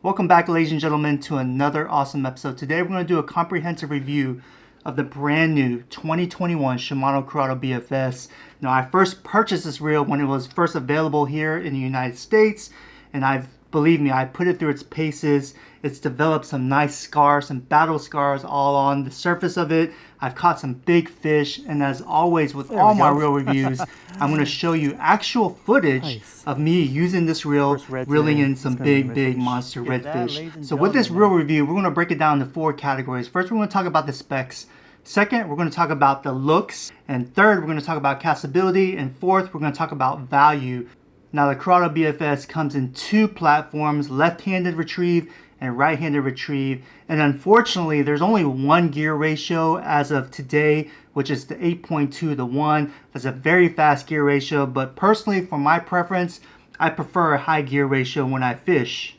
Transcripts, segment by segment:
Welcome back, ladies and gentlemen, to another awesome episode. Today we're going to do a comprehensive review of the brand new 2021 Shimano Curado BFS. Now, I first purchased this reel when it was first available here in the United States, and believe me, I put it through its paces. It's developed some nice scars, some battle scars all on the surface of it. I've caught some big fish, and as always with all my reel reviews, I'm going to show you actual footage of me using this reel, reeling in some big monster redfish. So with this reel review, we're going to break it down into 4 categories. First, we're going to talk about the specs. Second, we're going to talk about the looks. And third, we're going to talk about castability. And fourth, we're going to talk about value. Now, the Curado BFS comes in 2 platforms, left-handed retrieve and right-handed retrieve. And unfortunately, there's only 1 gear ratio as of today, which is the 8.2:1. That's a very fast gear ratio, but personally, for my preference, I prefer a high gear ratio when I fish.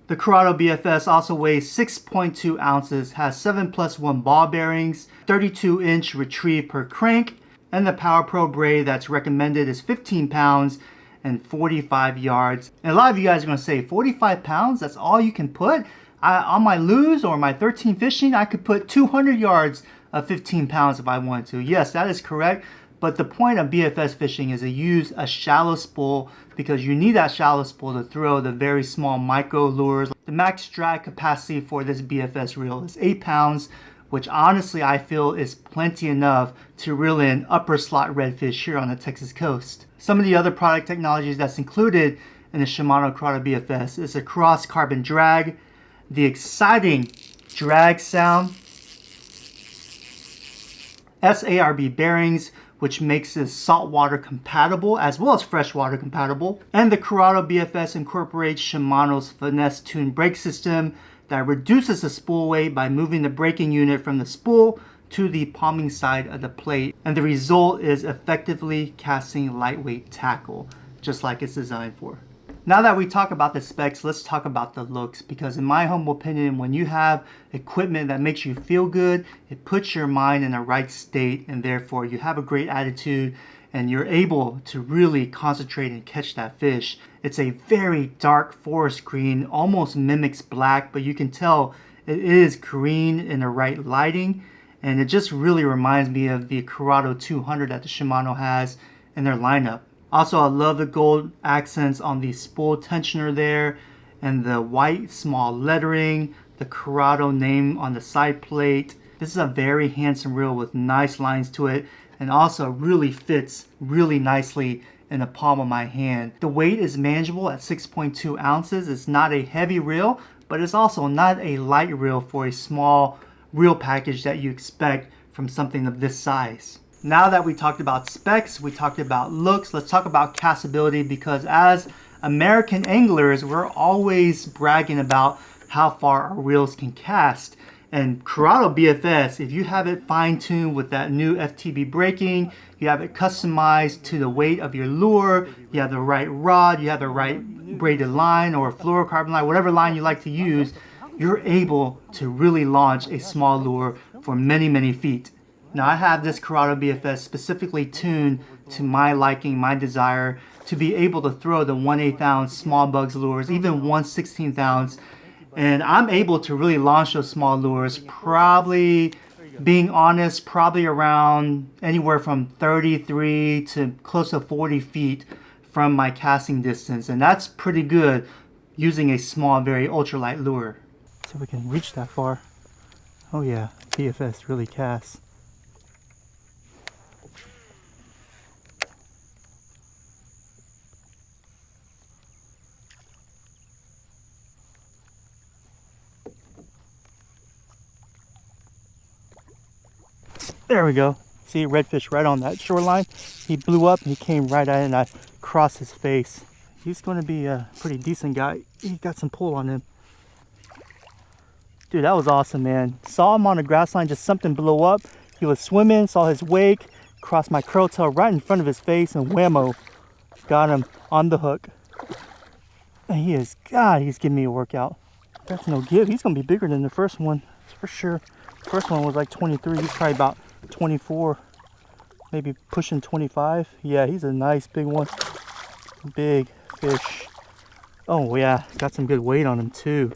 The Curado BFS also weighs 6.2 ounces, has 7+1 ball bearings, 32-inch retrieve per crank, and the Power Pro braid that's recommended is 15 pounds and 45 yards. And a lot of you guys are going to say, 45 pounds, that's all you can put? On my lose or my 13 fishing, I could put 200 yards of 15 pounds if I wanted to. Yes, that is correct. But the point of BFS fishing is to use a shallow spool because you need that shallow spool to throw the very small micro lures. The max drag capacity for this BFS reel is 8 pounds, which honestly I feel is plenty enough to reel in upper slot redfish here on the Texas coast. Some of the other product technologies that's included in the Shimano Curado BFS is a cross carbon drag, the exciting drag sound, SARB bearings, which makes this saltwater compatible as well as freshwater compatible, and the Curado BFS incorporates Shimano's finesse tune brake system that reduces the spool weight by moving the braking unit from the spool to the palming side of the plate, and the result is effectively casting lightweight tackle, just like it's designed for. Now that we talk about the specs, let's talk about the looks, because in my humble opinion, when you have equipment that makes you feel good, it puts your mind in the right state, and therefore you have a great attitude and you're able to really concentrate and catch that fish. It's a very dark forest green, almost mimics black, but you can tell it is green in the right lighting, and it just really reminds me of the Curado 200 that the Shimano has in their lineup. Also, I love the gold accents on the spool tensioner there, and the white small lettering, the Curado name on the side plate. This is a very handsome reel with nice lines to it, and also really fits really nicely in the palm of my hand. The weight is manageable at 6.2 ounces. It's not a heavy reel, but it's also not a light reel for a small reel package that you expect from something of this size. Now that we talked about specs, we talked about looks, let's talk about castability, because as American anglers, we're always bragging about how far our reels can cast. And Curado BFS, if you have it fine-tuned with that new FTB braking, you have it customized to the weight of your lure, you have the right rod, you have the right braided line or fluorocarbon line, whatever line you like to use, you're able to really launch a small lure for many feet. Now, I have this Curado BFS specifically tuned to my liking, my desire to be able to throw the 1/8 ounce small bugs lures, even 1/16 ounce, and I'm able to really launch those small lures, probably, being honest, probably around anywhere from 33 to close to 40 feet from my casting distance, and that's pretty good using a small, very ultralight lure. So we can reach that far. Oh yeah, BFS really casts. There we go. See a redfish right on that shoreline. He blew up and he came right at it, and I crossed his face. He's going to be a pretty decent guy. He got some pull on him. Dude, that was awesome, man. Saw him on the grass line, just something blew up. He was swimming, saw his wake, crossed my curl tail right in front of his face, and whammo, got him on the hook. And he's giving me a workout. That's no give. He's going to be bigger than the first one, that's for sure. First one was like 23. He's probably about 24, maybe pushing 25. Yeah, he's a nice big one. Big fish. Oh yeah, got some good weight on him too.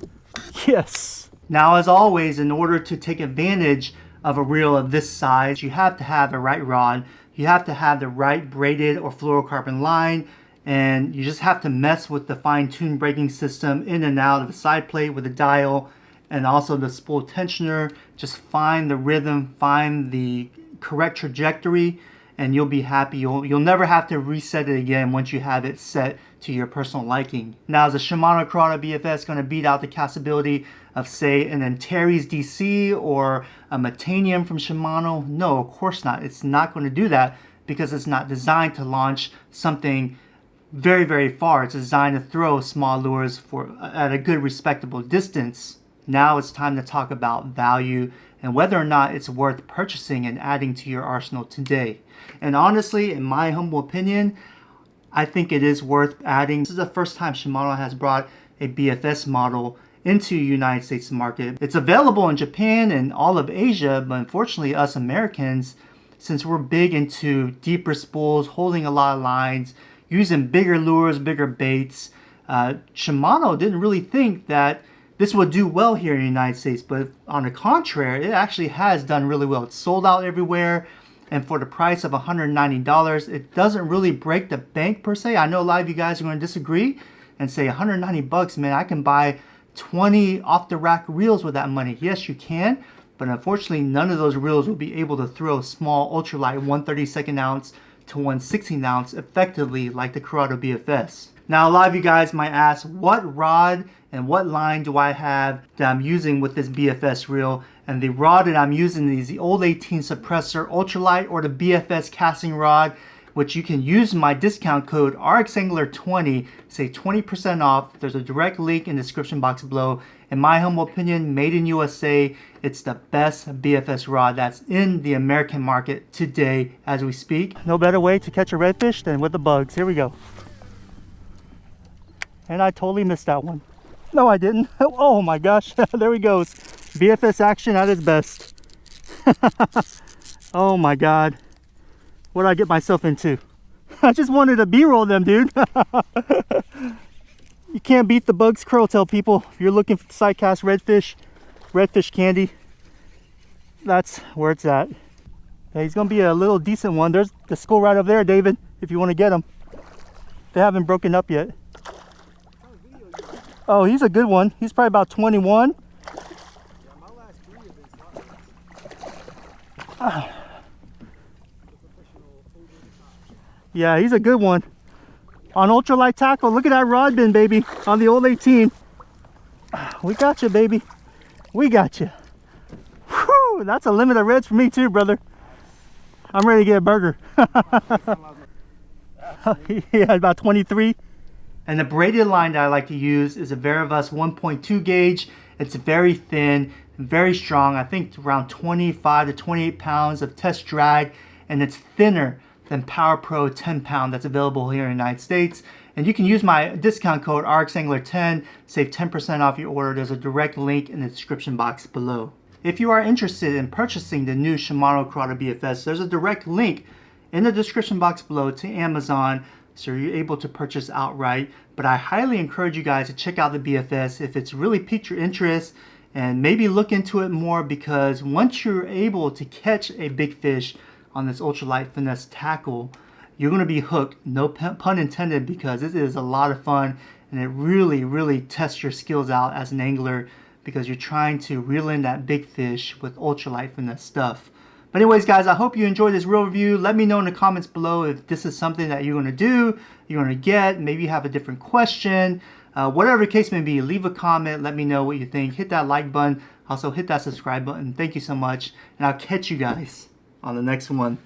Yes! Now as always, in order to take advantage of a reel of this size, you have to have the right rod, you have to have the right braided or fluorocarbon line, and you just have to mess with the fine-tuned braking system in and out of the side plate with the dial and also the spool tensioner. Just find the rhythm, find the correct trajectory, and you'll be happy. You'll never have to reset it again once you have it set to your personal liking. Now, is the Shimano Curado BFS going to beat out the castability of, say, an Antares DC or a Metanium from Shimano? No, of course not. It's not going to do that because it's not designed to launch something very, very far. It's designed to throw small lures at a good, respectable distance. Now it's time to talk about value and whether or not it's worth purchasing and adding to your arsenal today. And honestly, in my humble opinion, I think it is worth adding. This is the first time Shimano has brought a BFS model into the United States market. It's available in Japan and all of Asia, but unfortunately us Americans, since we're big into deeper spools, holding a lot of lines, using bigger lures, bigger baits, Shimano didn't really think that this would do well here in the United States, but on the contrary, it actually has done really well. It's sold out everywhere. And for the price of $190, it doesn't really break the bank per se. I know a lot of you guys are going to disagree and say 190 bucks, man, I can buy 20 off-the-rack reels with that money. Yes, you can, but unfortunately, none of those reels will be able to throw small ultralight 1/32 ounce to 1/16 ounce effectively like the Curado BFS. Now, a lot of you guys might ask, what rod and what line do I have that I'm using with this BFS reel? And the rod that I'm using is the Old 18 Suppressor Ultralight or the BFS casting rod, which you can use my discount code RXANGLER20, save 20% off. There's a direct link in the description box below. In my humble opinion, made in USA, it's the best BFS rod that's in the American market today as we speak. No better way to catch a redfish than with the bugs. Here we go. And I totally missed that one. No, I didn't. Oh my gosh, there he goes. BFS action at its best. Oh my God. What did I get myself into? I just wanted to B-roll them, dude. You can't beat the bugs curl tail, people. If you're looking for sidecast redfish candy, that's where it's at. Hey, he's gonna be a little decent one. There's the skull right over there, David, if you want to get him. They haven't broken up yet. Oh, he's a good one. He's probably about 21. Yeah, he's a good one. On ultralight tackle, look at that rod bin, baby, on the Old 18. We got you, baby. We got you. Whew, that's a limit of reds for me too, brother. I'm ready to get a burger. Yeah, about 23. And the braided line that I like to use is a Varivas 1.2 gauge. It's very thin, very strong. I think around 25 to 28 pounds of test drag, and it's thinner than Power Pro 10 pound that's available here in the United States. And you can use my discount code RXANGLER10, save 10% off your order. There's a direct link in the description box below. If you are interested in purchasing the new Shimano Curado BFS, there's a direct link in the description box below to Amazon, so you're able to purchase outright. But I highly encourage you guys to check out the BFS if it's really piqued your interest, and maybe look into it more, because once you're able to catch a big fish on this ultralight finesse tackle, you're going to be hooked, no pun intended, because it is a lot of fun and it really tests your skills out as an angler, because you're trying to reel in that big fish with ultralight finesse stuff. But anyways, guys, I hope you enjoyed this reel review. Let me know in the comments below if this is something that you're going to do, you're going to get, maybe you have a different question. Whatever the case may be, leave a comment. Let me know what you think. Hit that like button. Also, hit that subscribe button. Thank you so much. And I'll catch you guys on the next one.